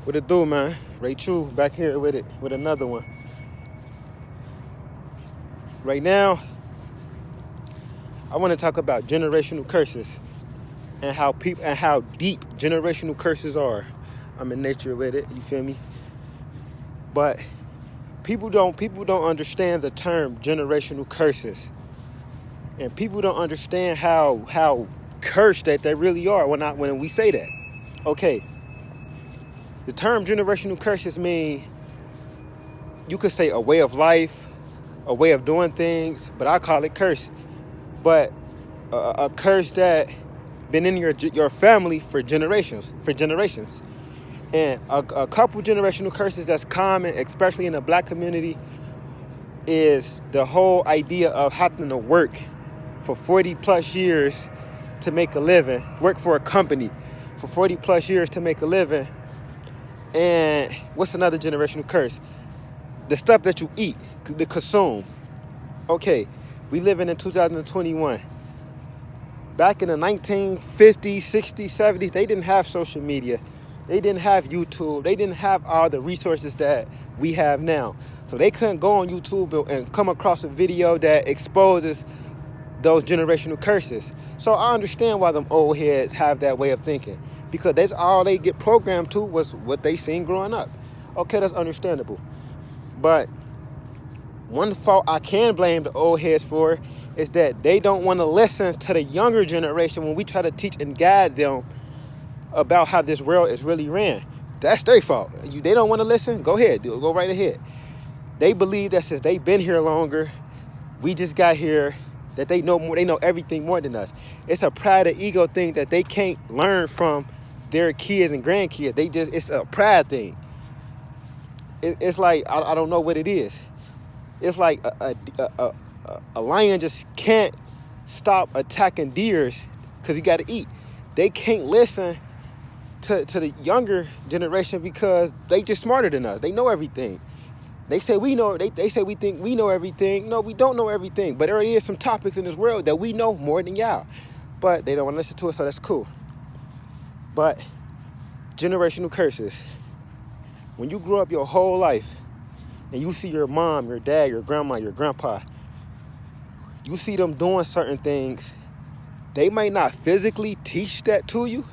What it do, man? Ray True back here with it, with another one. Right now, I want to talk about generational curses and how deep generational curses are. I'm in nature with it, you feel me? But people don't understand the term generational curses. And people don't understand how cursed that they really are when we say that. Okay, the term generational curses mean you could say a way of life, a way of doing things, but I call it curse. But a curse that been in your family for generations, And a couple generational curses that's common, especially in the black community, is the whole idea of having to work for 40 plus years to make a living, work for a company for 40 plus years to make a living. And what's another generational curse? The stuff that you eat, the consume. Okay, we living in 2021. Back in the 1950s, 60s, 70s, they didn't have social media. They didn't have YouTube. They didn't have all the resources that we have now. So they couldn't go on YouTube and come across a video that exposes those generational curses. So I understand why them old heads have that way of thinking, because that's all they get programmed to was what they seen growing up. Okay, that's understandable. But one fault I can blame the old heads for is that they don't want to listen to the younger generation when we try to teach and guide them about how this world is really ran. That's their fault. They don't want to listen? Go ahead, go right ahead. They believe that since they've been here longer, we just got here, that they know more, they know everything more than us. It's a pride and ego thing that they can't learn from their kids and grandkids. It's a pride thing. It's like, I don't know what it is. It's like a lion just can't stop attacking deers because he got to eat. They can't listen to the younger generation because they just smarter than us. They know everything. They say we know. They say we think we know everything. No, we don't know everything. But there is some topics in this world that we know more than y'all. But they don't want to listen to us, so that's cool. But generational curses. When you grow up your whole life and you see your mom, your dad, your grandma, your grandpa, you see them doing certain things, they might not physically teach that to you,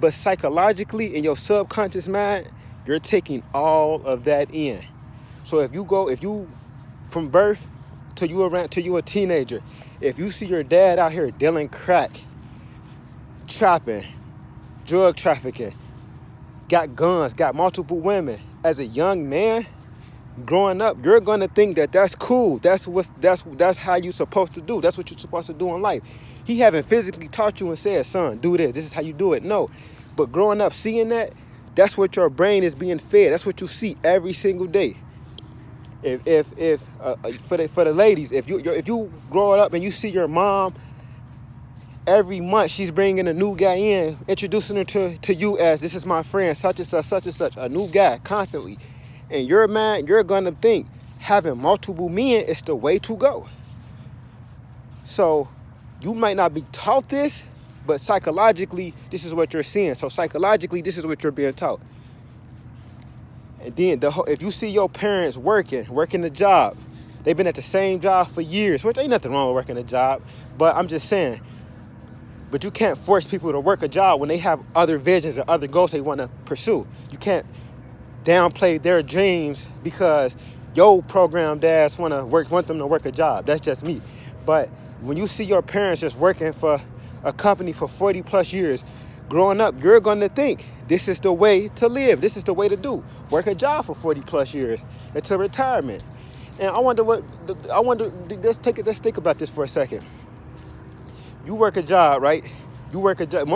but psychologically in your subconscious mind, you're taking all of that in. So if you from birth till you a teenager, if you see your dad out here dealing crack, trapping, drug trafficking, got guns, got multiple women, as a young man growing up, you're gonna think that that's cool. That's how you're supposed to do. That's what you're supposed to do in life. He haven't physically taught you and said, son, do this. This is how you do it. No. But growing up, seeing that, that's what your brain is being fed. That's what you see every single day. For the ladies, if you growing up and you see your mom every month, she's bringing a new guy in, introducing her to you as, this is my friend, such and such, a new guy constantly. And you're gonna think having multiple men is the way to go. So you might not be taught this, but psychologically, this is what you're seeing. So psychologically, this is what you're being taught. And then if you see your parents working the job, they've been at the same job for years, which ain't nothing wrong with working a job, but I'm just saying, but you can't force people to work a job when they have other visions and other goals they want to pursue. You can't downplay their dreams because your programmed dads want them to work a job. That's just me. But when you see your parents just working for a company for 40 plus years, growing up, you're going to think this is the way to live. This is the way to do. Work a job for 40 plus years until retirement. And let's think about this for a second. You work a job, right? You work a job.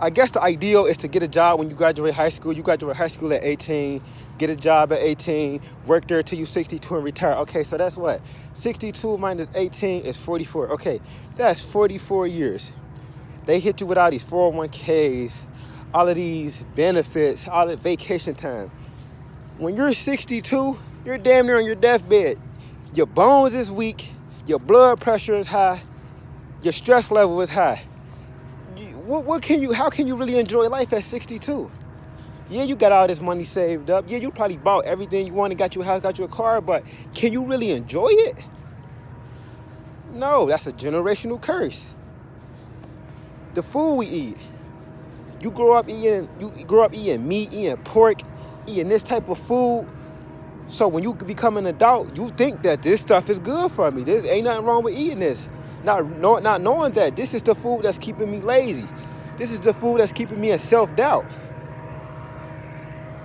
I guess the ideal is to get a job when you graduate high school. You graduate high school at 18, get a job at 18, work there till you're 62 and retire. Okay, so that's what? 62 minus 18 is 44. Okay, that's 44 years. They hit you with all these 401ks, all of these benefits, all the vacation time. When you're 62, you're damn near on your deathbed. Your bones is weak, your blood pressure is high, your stress level is high. How can you really enjoy life at 62? Yeah, you got all this money saved up. Yeah, you probably bought everything you wanted, got you a house, got you a car, but can you really enjoy it? No, that's a generational curse. The food we eat. You grow up eating meat, eating pork, eating this type of food. So when you become an adult, you think that this stuff is good for me. There ain't nothing wrong with eating this. Not knowing that this is the food that's keeping me lazy. This is the food that's keeping me in self-doubt.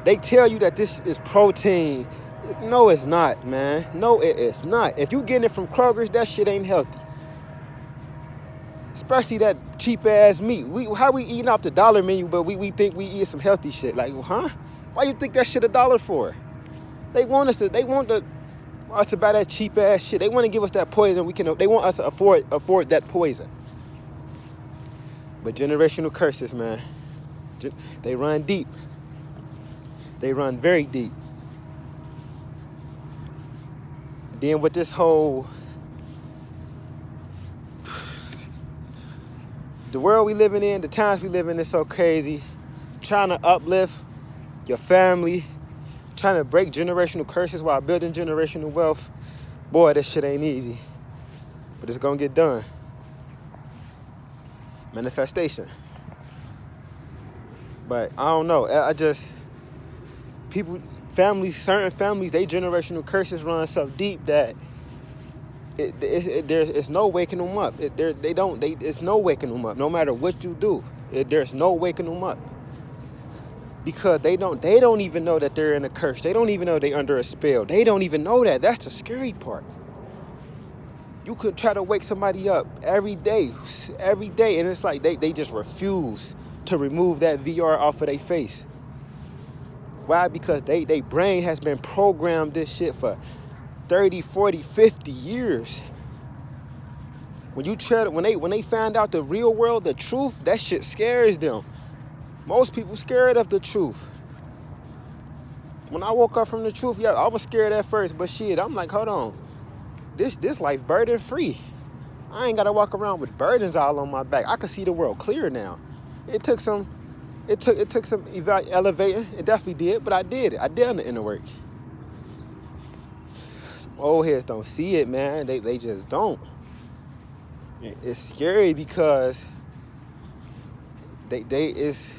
They tell you that this is protein. No, it's not, man. No, it is not. If you getting it from Kroger's, that shit ain't healthy. Especially that cheap ass meat. How we eating off the dollar menu, but we think we eat some healthy shit. Like, huh? Why you think that shit $1 for? They want us to buy that cheap ass shit. They want to give us that poison. They want us to afford that poison. But generational curses, man. They run deep. They run very deep. Then with this whole, the world we living in, the times we live in is so crazy. Trying to uplift your family, trying to break generational curses while building generational wealth. Boy, this shit ain't easy. But it's gonna get done. Manifestation. But I don't know. Certain families, they generational curses run so deep that there's no waking them up. It's no waking them up. No matter what you do, there's no waking them up. Because they don't even know that they're in a curse. They don't even know they're under a spell. They don't even know that. That's the scary part. You could try to wake somebody up every day, and it's like they just refuse to remove that VR off of their face. Why? Because they brain has been programmed this shit for 30, 40, 50 years. When they find out the real world, the truth, that shit scares them. Most people scared of the truth. When I woke up from the truth, yeah, I was scared at first, but shit, I'm like, hold on. This life burden free. I ain't gotta walk around with burdens all on my back. I can see the world clear now. It took some elevating. It definitely did, but I did it. I did the inner work. Old heads don't see it, man. They just don't. It's scary because it's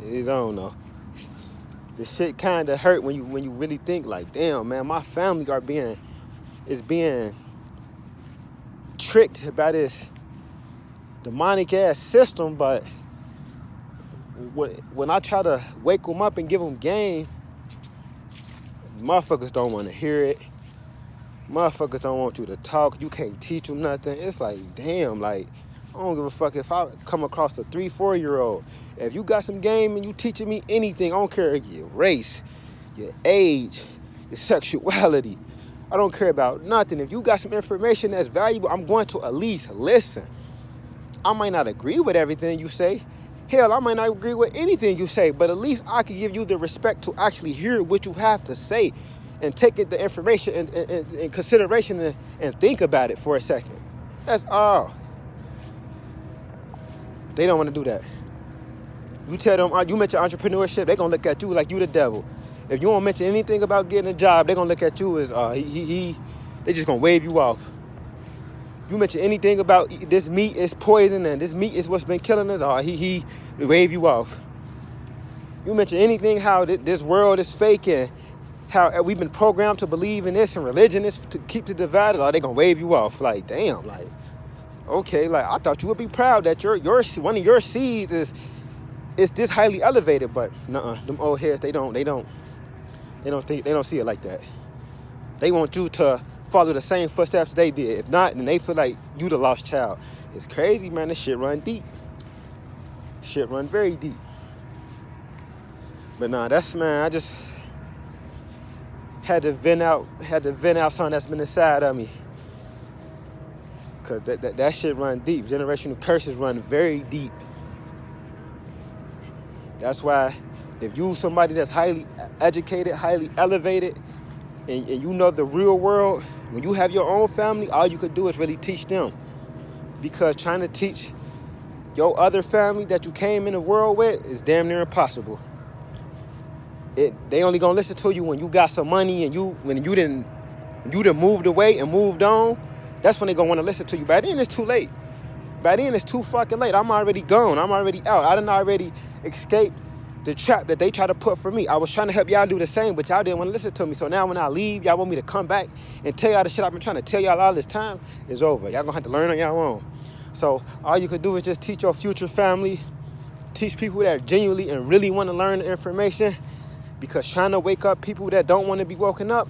I don't know. The shit kind of hurt when you really think like, damn, man, my family is being tricked by this demonic ass system. But when I try to wake them up and give them game, motherfuckers don't want to hear it. Motherfuckers don't want you to talk. You can't teach them nothing. It's like, damn, like, I don't give a fuck if I come across a 3-4-year-old. If you got some game and you teaching me anything, I don't care your race, your age, your sexuality. I don't care about nothing. If you got some information that's valuable, I'm going to at least listen. I might not agree with everything you say. Hell, I might not agree with anything you say, but at least I can give you the respect to actually hear what you have to say and take the information in consideration and think about it for a second. That's all. They don't want to do that. You tell them, you mention entrepreneurship, they're going to look at you like you the devil. If you don't mention anything about getting a job, they're going to look at you as, they just going to wave you off. You mention anything about this meat is poison and this meat is what's been killing us, he wave you off. You mention anything how this world is fake and how we've been programmed to believe in this and religion is to keep it divided, they're going to wave you off. Like, damn, like, okay, like, I thought you would be proud that your one of your seeds is this highly elevated, but nuh-uh, them old heads, they don't see it like that. They want you to follow the same footsteps they did. If not, then they feel like you the lost child. It's crazy, man. This shit run deep. Shit run very deep. But nah, I just had to vent out something that's been inside of me. Cause that shit run deep. Generational curses run very deep. That's why if you somebody that's highly educated, highly elevated, and you know the real world, when you have your own family, all you could do is really teach them. Because trying to teach your other family that you came in the world with is damn near impossible. They only gonna listen to you when you got some money and when you didn't moved away and moved on. That's when they gonna want to listen to you. By then it's too late. By then it's too fucking late. I'm already gone. I'm already out. I done already escaped the trap that they try to put for me. I was trying to help y'all do the same, but y'all didn't want to listen to me. So now when I leave, y'all want me to come back and tell y'all the shit I've been trying to tell y'all all this time is over. Y'all gonna have to learn on y'all own. So all you could do is just teach your future family, teach people that genuinely and really want to learn the information, because trying to wake up people that don't want to be woken up,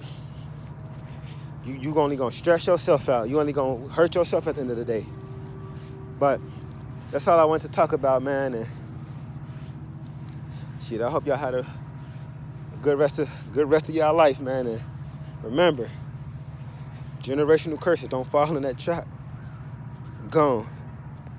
you only gonna stress yourself out. You only gonna hurt yourself at the end of the day. But that's all I wanted to talk about, man. And shit, I hope y'all had a good rest of y'all life, man. And remember, generational curses, don't fall in that trap. Gone.